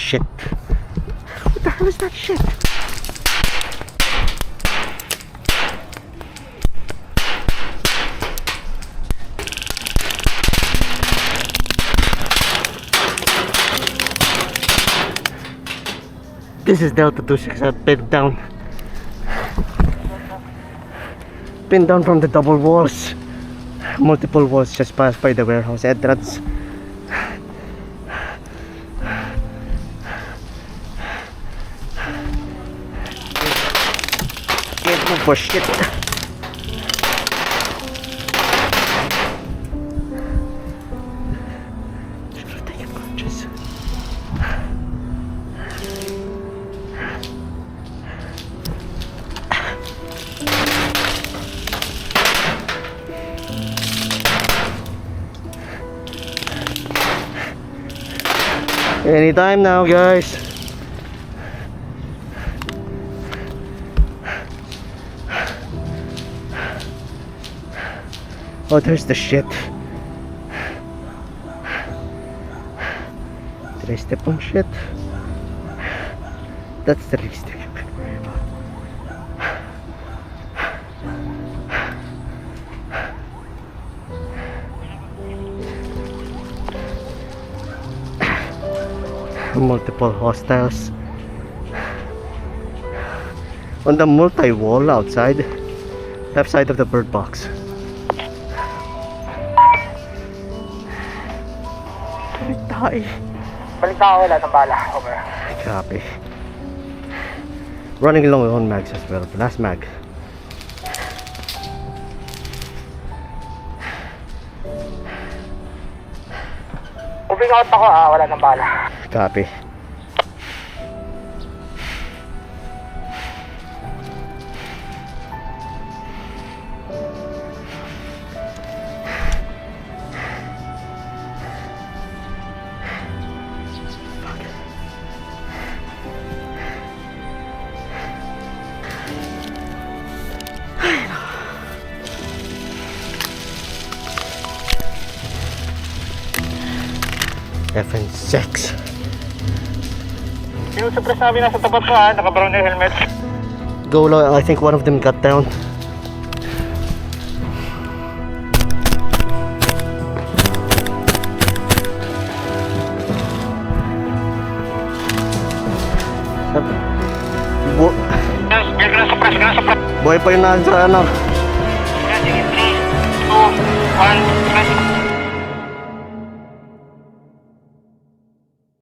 shit. What the hell is that shit? This is Delta 268 pinned down. Pinned down from the double walls. Multiple walls just passed by the warehouse entrance. Can't move for shit. Anytime now, guys. Oh, there's the shit. Did I step on shit? That's the least thing I can worry about. Multiple hostiles on the multi-wall outside, left side of the bird box. Die. Balik na ako, wala ng bala. Over. Copy. Running low on mags as well. Last mag. Moving out ako, wala ng bala. Copy. FN6. Sinusupres namin nasa tapat ko naka-brown na helmet. Go low, I think one of them got down. Buhay pa yun na sa ano. Sige, 3, 2, 1